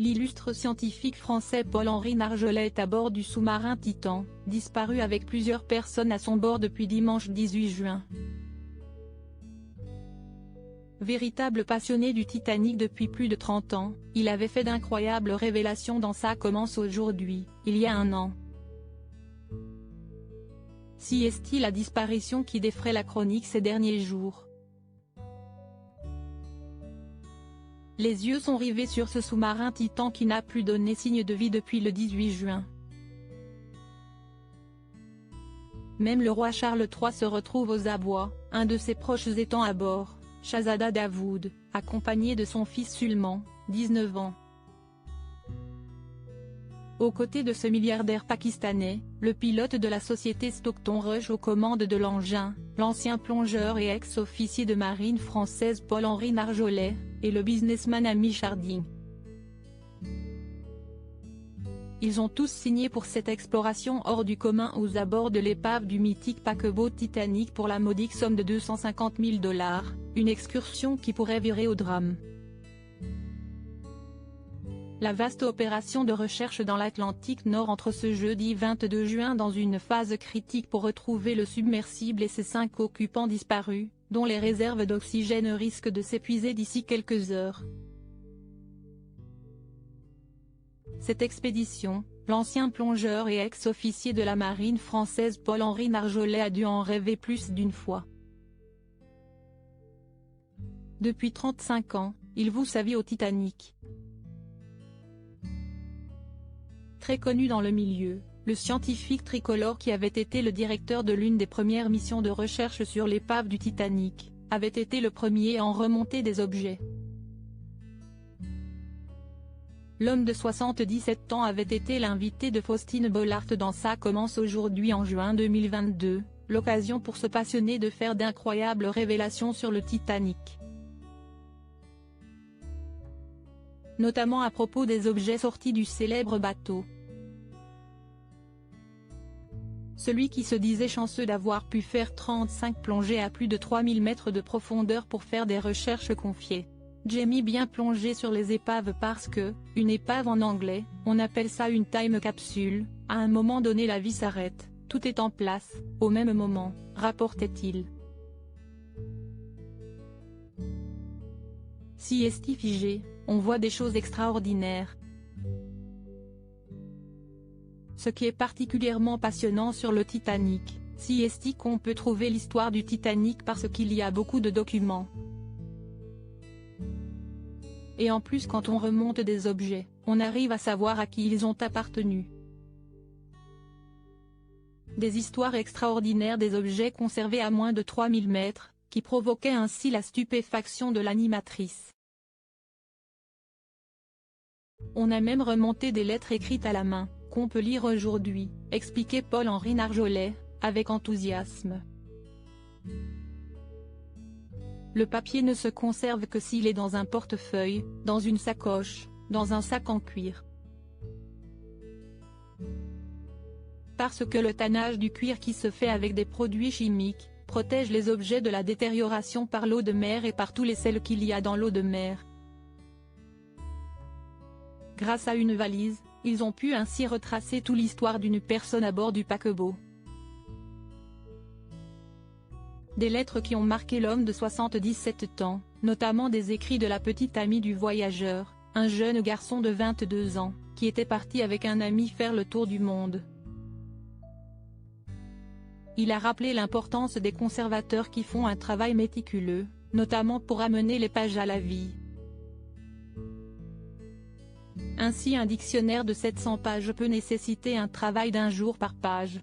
L'illustre scientifique français Paul-Henri Nargeolet est à bord du sous-marin Titan, disparu avec plusieurs personnes à son bord depuis dimanche 18 juin. Véritable passionné du Titanic depuis plus de 30 ans, il avait fait d'incroyables révélations dans Ça commence aujourd'hui, il y a un an. Si est-il la disparition qui défraie la chronique ces derniers jours. Les yeux sont rivés sur ce sous-marin Titan qui n'a plus donné signe de vie depuis le 18 juin. Même le roi Charles III se retrouve aux abois, un de ses proches étant à bord, Shahzada Davood, accompagné de son fils Sulman, 19 ans. Aux côtés de ce milliardaire pakistanais, le pilote de la société Stockton Rush aux commandes de l'engin, l'ancien plongeur et ex-officier de marine française Paul-Henri Nargeolet, et le businessman Hamish Harding. Ils ont tous signé pour cette exploration hors du commun aux abords de l'épave du mythique paquebot Titanic pour la modique somme de 250 000 $, une excursion qui pourrait virer au drame. La vaste opération de recherche dans l'Atlantique Nord entre ce jeudi 22 juin dans une phase critique pour retrouver le submersible et ses 5 occupants disparus, dont les réserves d'oxygène risquent de s'épuiser d'ici quelques heures. Cette expédition, l'ancien plongeur et ex-officier de la marine française Paul-Henri Nargeolet a dû en rêver plus d'une fois. Depuis 35 ans, il voue sa vie au Titanic. Très connu dans le milieu, le scientifique tricolore qui avait été le directeur de l'une des premières missions de recherche sur l'épave du Titanic, avait été le premier à en remonter des objets. L'homme de 77 ans avait été l'invité de Faustine Bollaert dans Ça commence aujourd'hui en juin 2022, l'occasion pour ce passionné de faire d'incroyables révélations sur le Titanic. Notamment à propos des objets sortis du célèbre bateau. Celui qui se disait chanceux d'avoir pu faire 35 plongées à plus de 3000 mètres de profondeur pour faire des recherches confiées. Jamie bien plongé sur les épaves parce que, une épave en anglais, on appelle ça une time capsule, à un moment donné la vie s'arrête, tout est en place, au même moment, rapportait-il. Si est figé, on voit des choses extraordinaires. Ce qui est particulièrement passionnant sur le Titanic, si est qu'on peut trouver l'histoire du Titanic parce qu'il y a beaucoup de documents. Et en plus quand on remonte des objets, on arrive à savoir à qui ils ont appartenu. Des histoires extraordinaires des objets conservés à moins de 3000 mètres, qui provoquaient ainsi la stupéfaction de l'animatrice. On a même remonté des lettres écrites à la main, qu'on peut lire aujourd'hui, expliquait Paul-Henri Nargeolet, avec enthousiasme. Le papier ne se conserve que s'il est dans un portefeuille, dans une sacoche, dans un sac en cuir. Parce que le tannage du cuir qui se fait avec des produits chimiques, protège les objets de la détérioration par l'eau de mer et par tous les sels qu'il y a dans l'eau de mer. Grâce à une valise, ils ont pu ainsi retracer toute l'histoire d'une personne à bord du paquebot. Des lettres qui ont marqué l'homme de 77 ans, notamment des écrits de la petite amie du voyageur, un jeune garçon de 22 ans, qui était parti avec un ami faire le tour du monde. Il a rappelé l'importance des conservateurs qui font un travail méticuleux, notamment pour amener les pages à la vie. Ainsi un dictionnaire de 700 pages peut nécessiter un travail d'1 jour par page.